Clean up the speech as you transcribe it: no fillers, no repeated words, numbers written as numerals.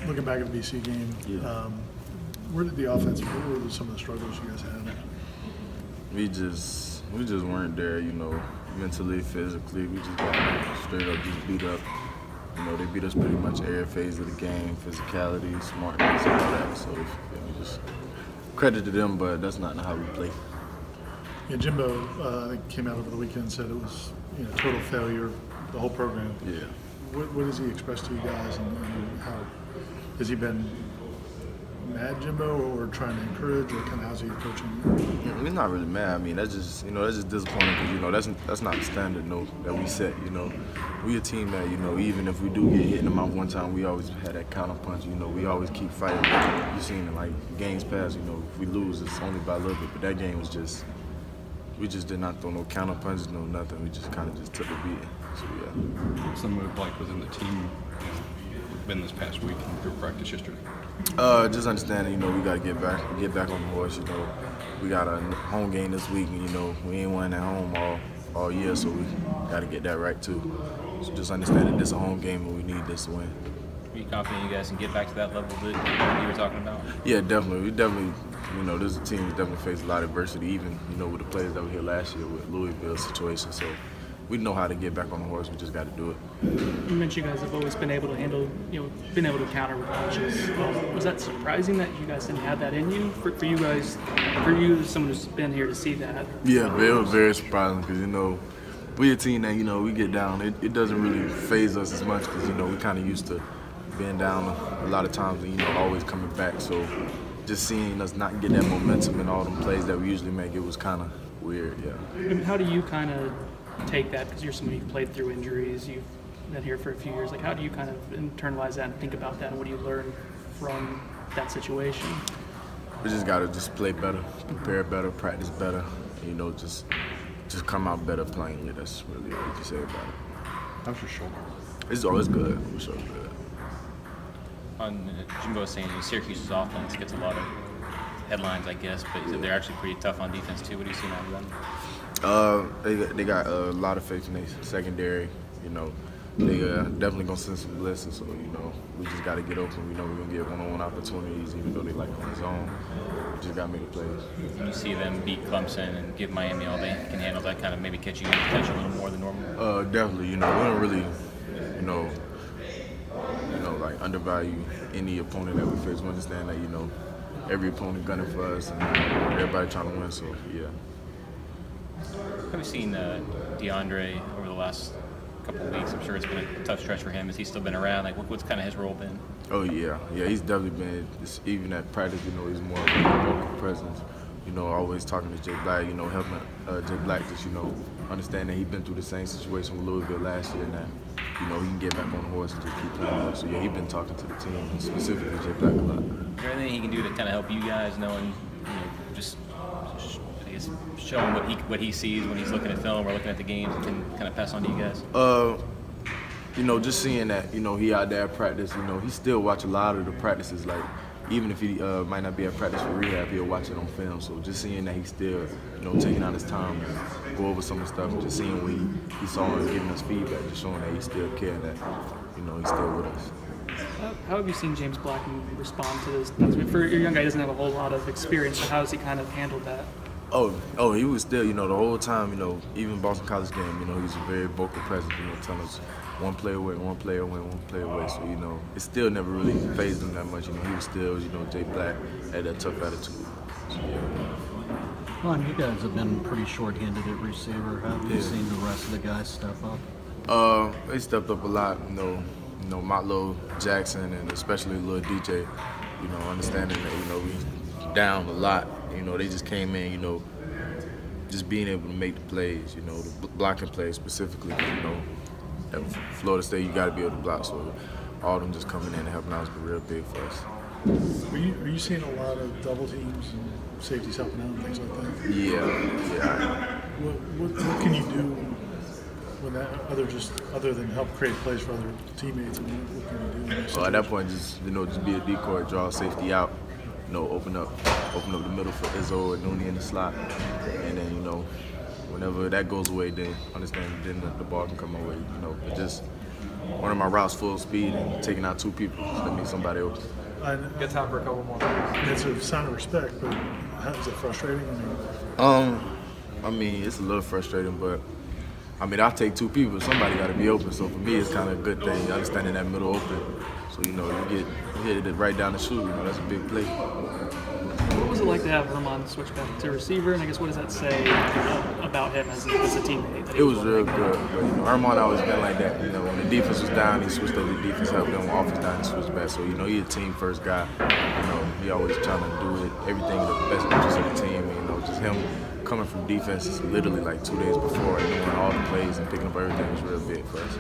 Looking back at the BC game, where did the offense? What were some of the struggles you guys had? We just weren't there, you know, mentally, physically. We just got straight up just beat up. You know, they beat us pretty much every phase of the game, physicality, smartness, all that. So, just credit to them, but that's not how we play. Yeah, Jimbo, I think came out over the weekend and said it was total failure, the whole program. Yeah. What has he expressed to you guys, and how has he been mad, Jimbo, or trying to encourage, or kind of how's he approaching you? He's not really mad. I mean, that's just disappointing because that's not the standard note that we set. You know, we a team that even if we do get hit in the mouth one time, we always had that counter punch. You know, we always keep fighting. You've seen it like games past. You know, if we lose, it's only by a little bit. But that game was just. We just did not throw no counter punches, no nothing. We just kind of just took the beat. So yeah. What's the move like within the team? Been this past week in your practice yesterday? Just understanding, we got to get back on the horse. We got a home game this week, and we ain't won at home all year, so we got to get that right too. So just understanding this is a home game, and we need this to win. Are you confident you guys can get back to that level that you were talking about? Yeah, definitely. We definitely, this is a team that's definitely faced a lot of adversity, even, with the players that were here last year with Louisville's situation. So we know how to get back on the horse. We just got to do it. You mentioned you guys have always been able to handle, been able to counter with punches. Was that surprising that you guys didn't have that in you? For you guys, as someone who's been here to see that? Yeah, it was very surprising because, we a team that, we get down. It doesn't really faze us as much because, we kind of used to being down a lot of times and, always coming back. So just seeing us not get that momentum in all them plays that we usually make, it was kind of weird, yeah. And how do you kind of take that, because you're somebody who's played through injuries, you've been here for a few years, like how do you kind of internalize that and think about that, and what do you learn from that situation? We just got to just play better, prepare better, practice better, just come out better playing. Yeah, that's really what you say about it. How's your shoulder? It's always good. My shoulder's good. Jimbo was saying Syracuse's offense gets a lot of headlines, I guess, but he said they're actually pretty tough on defense too. What do you see out of them? They got a lot of faith in their secondary. They definitely gonna send some blitzes. So we just got to get open. We're gonna get one-on-one opportunities, even though they like on his own. We just got to make the plays. When you see them beat Clemson and give Miami all they can handle, that kind of maybe catch you in attention a little more than normal. Definitely. We don't really, like undervalue any opponent that we face. We understand that every opponent gunning for us and everybody trying to win. So yeah. Have you seen DeAndre over the last couple of weeks? I'm sure it's been a tough stretch for him. Has he still been around? Like, what's kind of his role been? Oh yeah, he's definitely been. Even at practice, he's more of a vocal presence. Always talking to Jay Black. Helping Jay Black just understand that he's been through the same situation with Louisville last year, and that he can get back on the horse and just keep playing. So yeah, he's been talking to the team, and specifically Jay Black a lot. Is there anything he can do to kind of help you guys, knowing, just I guess showing what he sees when he's looking at film or looking at the games, and can kind of pass on to you guys? Just seeing that, he out there at practice, he still watch a lot of the practices. Like, even if he might not be at practice for rehab, he'll watch it on film. So just seeing that he's still, taking out his time to go over some of the stuff, and just seeing what he saw and giving us feedback, just showing that he still cares, that, he's still with us. How have you seen James Blackman respond to this? For your young guy, he doesn't have a whole lot of experience, so how has he kind of handled that? Oh, he was still, the whole time, even Boston College game, he was a very vocal presence, telling us one play away, one player away, one player away. So, it still never really fazed him that much. He was still, Jay Black had that tough attitude. So, yeah. Well, you guys have been pretty short-handed at receiver. How have you seen the rest of the guys step up? They stepped up a lot, Motlow, Jackson, and especially Lil DJ, understanding that, we down a lot. They just came in, just being able to make the plays, the blocking plays specifically, at Florida State, you got to be able to block. So all them just coming in and helping out has been real big for us. Are you seeing a lot of double teams and safeties helping out and things like that? Yeah. What can you do when that other than help create plays for other teammates? I mean, what can you do? Well, at that point, just be a decoy, draw safety out. Open up the middle for Izzo or Nooney in the slot, and then whenever that goes away, then understand then the ball can come away. But just running my routes full speed and taking out 2 people. So that means somebody open. Got time for a couple more. It's a sign of respect, but is it frustrating? I mean, it's a little frustrating, but I mean, I take 2 people. Somebody got to be open. So for me, it's kind of a good thing. I just stand in that middle open. So you know, you hit it right down the shoe. You know, that's a big play. What was it like to have Herman switch back to receiver? And I guess what does that say about him as a teammate? That It was real good. But, you know, Herman always been like that. You know, when the defense was down, he switched over the defense, helped them. When offense down, he switched back. So you know, he's a team first guy. You know, he always trying to do it, everything in the best interest of the team. And, you know, just him coming from defense literally like 2 days before and doing all the plays and picking up everything was real big for us.